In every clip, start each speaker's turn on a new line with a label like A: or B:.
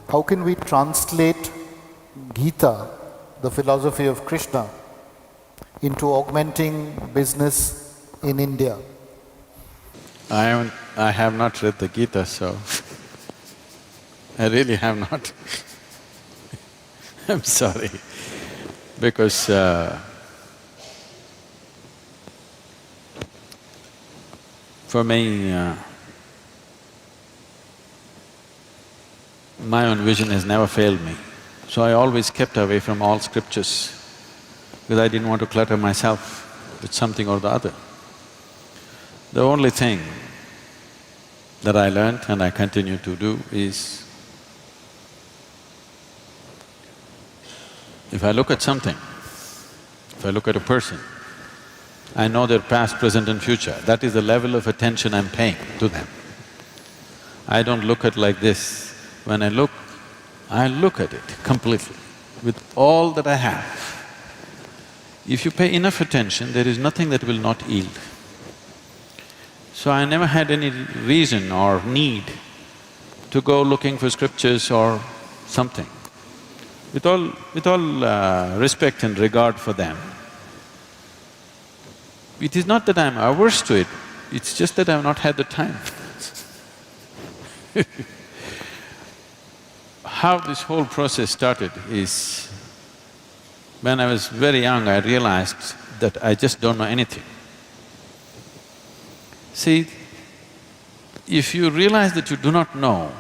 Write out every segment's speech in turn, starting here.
A: how can we translate Gita, the philosophy of Krishna, into augmenting business in India?
B: I have not read the Gita, so I really have not. I'm sorry, because for me, my own vision has never failed me. So I always kept away from all scriptures because I didn't want to clutter myself with something or the other. The only thing that I learned and I continue to do is, if I look at something, if I look at a person, I know their past, present and future. That is the level of attention I'm paying to them. I don't look at like this. When I look at it completely, with all that I have. If you pay enough attention, there is nothing that will not yield. So I never had any reason or need to go looking for scriptures or something. With all respect and regard for them, it is not that I'm averse to it, it's just that I've not had the time. How this whole process started is, when I was very young, I realized that I just don't know anything. See, if you realize that you do not know,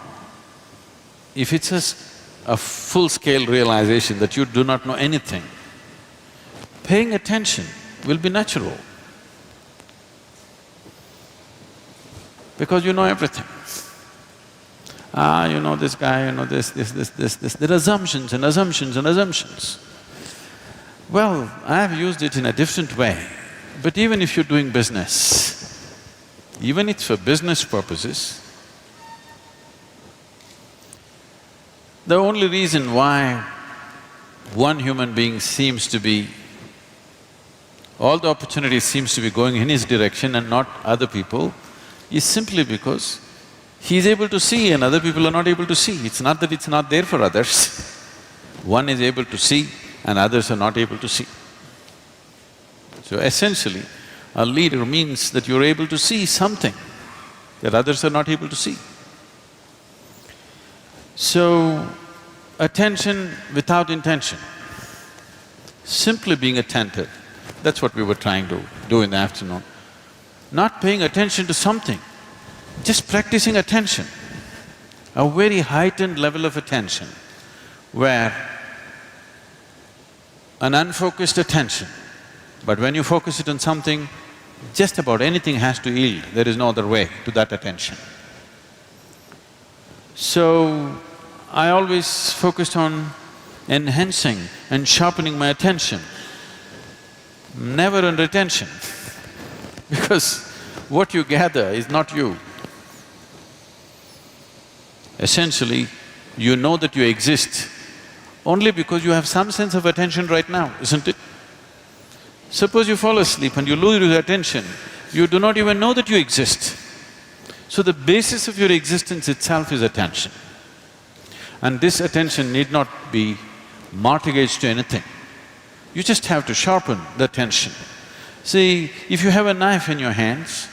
B: if it's a full-scale realization that you do not know anything, paying attention will be natural, because you know everything. You know this guy, you know this. There are assumptions and assumptions and assumptions. Well, I've used it in a different way, but even if you're doing business, even if it's for business purposes, the only reason why one human being seems to be… all the opportunities seems to be going in his direction and not other people is simply because he's able to see and other people are not able to see. It's not that it's not there for others. One is able to see and others are not able to see. So essentially, a leader means that you're able to see something that others are not able to see. So, attention without intention, simply being attentive, that's what we were trying to do in the afternoon. Not paying attention to something, just practicing attention, a very heightened level of attention where an unfocused attention, but when you focus it on something, just about anything has to yield, there is no other way to that attention. So, I always focused on enhancing and sharpening my attention, never on retention, because what you gather is not you. Essentially, you know that you exist only because you have some sense of attention right now, isn't it? Suppose you fall asleep and you lose your attention, you do not even know that you exist. So the basis of your existence itself is attention. And this attention need not be mortgaged to anything. You just have to sharpen the attention. See, if you have a knife in your hands,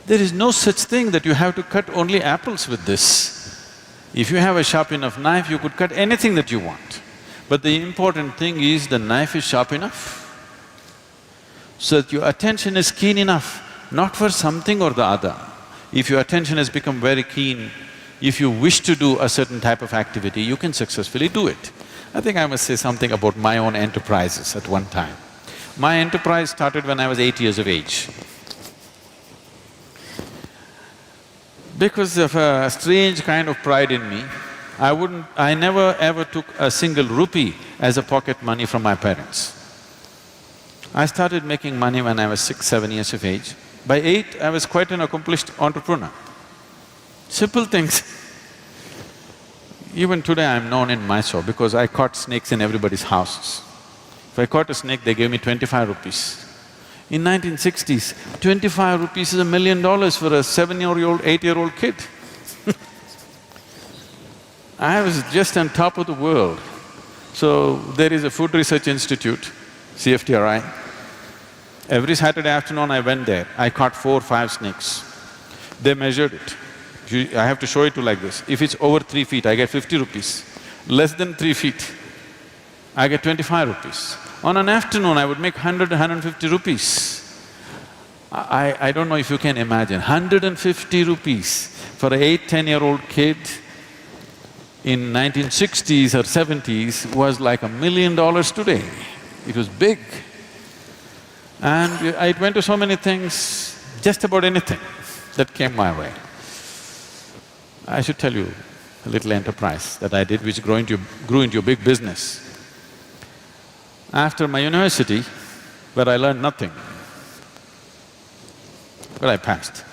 B: there is no such thing that you have to cut only apples with this. If you have a sharp enough knife, you could cut anything that you want. But the important thing is the knife is sharp enough, so that your attention is keen enough, not for something or the other. If your attention has become very keen, if you wish to do a certain type of activity, you can successfully do it. I think I must say something about my own enterprises at one time. My enterprise started when I was 8 years of age. Because of a strange kind of pride in me, I never ever took a single rupee as a pocket money from my parents. I started making money when I was 6, 7 years of age. By 8, I was quite an accomplished entrepreneur. Simple things. Even today I'm known in Mysore because I caught snakes in everybody's houses. If I caught a snake, they gave me 25 rupees. In 1960s, 25 rupees is $1 million for a 7-year-old, 8-year-old kid. I was just on top of the world. So there is a food research institute, CFTRI. Every Saturday afternoon I went there, I caught 4 or 5 snakes. They measured it. I have to show it to like this. If it's over 3 feet, I get 50 rupees. Less than 3 feet, I get 25 rupees. On an afternoon, I would make 100 to 150 rupees. I don't know if you can imagine, 150 rupees for an 8–10-year-old kid in 1960s or 70s was like $1 million today. It was big. And I went to so many things, just about anything that came my way. I should tell you a little enterprise that I did which grew into a big business. After my university, where I learned nothing, but I passed.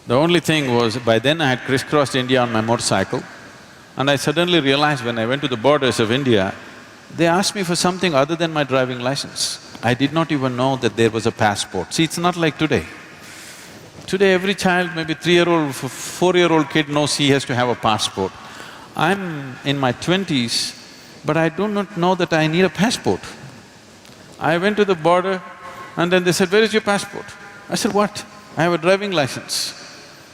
B: The only thing was, by then I had crisscrossed India on my motorcycle, and I suddenly realized when I went to the borders of India, they asked me for something other than my driving license. I did not even know that there was a passport. See, it's not like today. Today every child, maybe 3-year-old, 4-year-old kid knows he has to have a passport. I'm in my 20s, but I do not know that I need a passport. I went to the border and then they said, "Where is your passport?" I said, "What? I have a driving license."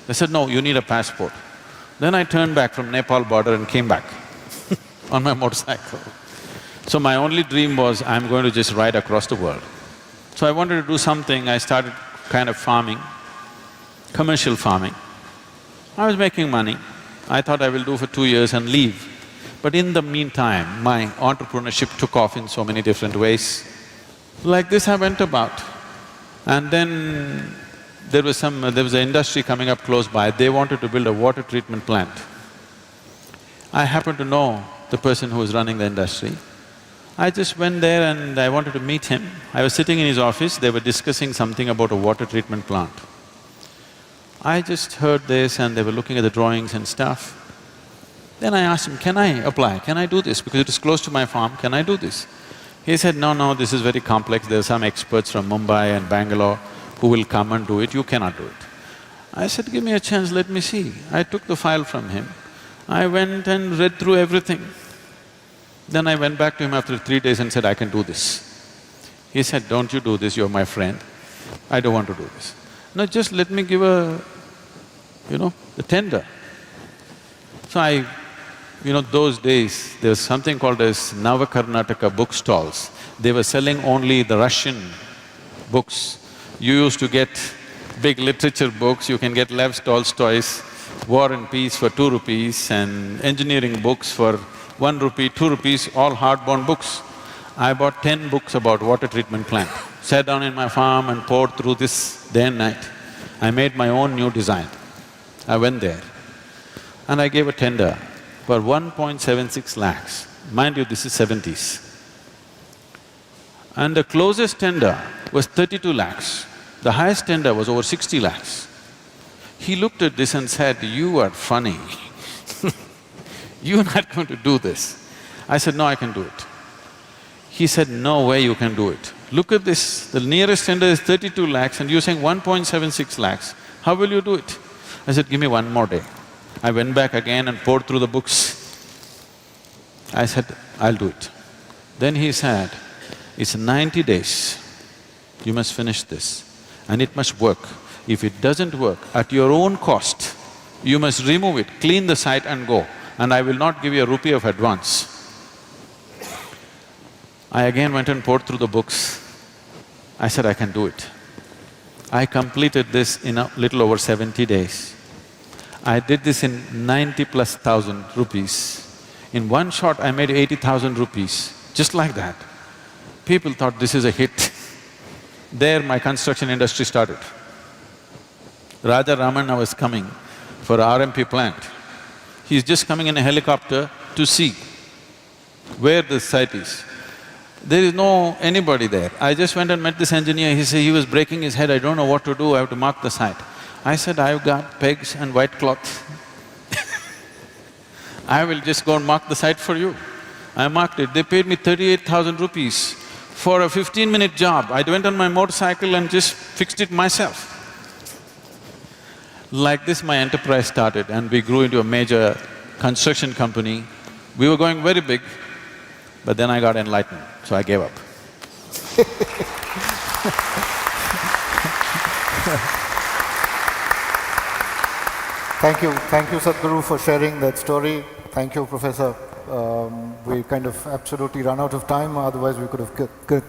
B: They said, "No, you need a passport." Then I turned back from Nepal border and came back on my motorcycle. So my only dream was, I'm going to just ride across the world. So I wanted to do something, I started kind of farming, commercial farming. I was making money. I thought I will do for 2 years and leave. But in the meantime, my entrepreneurship took off in so many different ways. Like this I went about. And then there was an industry coming up close by, they wanted to build a water treatment plant. I happened to know the person who was running the industry. I just went there and I wanted to meet him. I was sitting in his office, they were discussing something about a water treatment plant. I just heard this and they were looking at the drawings and stuff. Then I asked him, "Can I apply? Can I do this? Because it is close to my farm, can I do this?" He said, "No, this is very complex, there are some experts from Mumbai and Bangalore who will come and do it, you cannot do it." I said, "Give me a chance, let me see." I took the file from him. I went and read through everything. Then I went back to him after 3 days and said, "I can do this." He said, "Don't you do this, you're my friend. I don't want to do this." "No, just let me give a tender." So those days, there was something called as Navakarnataka book stalls. They were selling only the Russian books. You used to get big literature books, you can get Lev Tolstoy's War and Peace for 2 rupees and engineering books for 1 rupee, 2 rupees, all hardbound books. I bought 10 books about water treatment plant, sat down in my farm and poured through this day and night. I made my own new design. I went there and I gave a tender for 1.76 lakhs. Mind you, this is 70s. And the closest tender was 32 lakhs. The highest tender was over 60 lakhs. He looked at this and said, "You are funny. You're not going to do this." I said, "No, I can do it." He said, "No way you can do it. Look at this, the nearest tender is 32 lakhs and you're saying 1.76 lakhs. How will you do it?" I said, "Give me 1 more day." I went back again and poured through the books. I said, "I'll do it." Then he said, "It's 90 days, you must finish this and it must work. If it doesn't work, at your own cost, you must remove it, clean the site and go, and I will not give you a rupee of advance." I again went and poured through the books. I said, "I can do it." I completed this in a little over 70 days. I did this in 90+thousand rupees. In one shot, I made 80,000 rupees, just like that. People thought this is a hit. There my construction industry started. Raja Ramana was coming for RMP plant. He's just coming in a helicopter to see where the site is. There is no anybody there. I just went and met this engineer, he was breaking his head, "I don't know what to do, I have to mark the site." I said, "I've got pegs and white cloth. I will just go and mark the site for you." I marked it, they paid me 38,000 rupees for a 15-minute job. I went on my motorcycle and just fixed it myself. Like this, my enterprise started and we grew into a major construction company. We were going very big, but then I got enlightened, so I gave up.
A: Thank you Sadhguru for sharing that story. Thank you, Professor. We kind of absolutely run out of time, otherwise we could have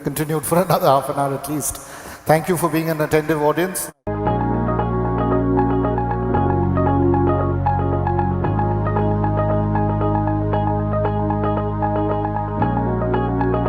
A: continued for another half an hour at least. Thank you for being an attentive audience.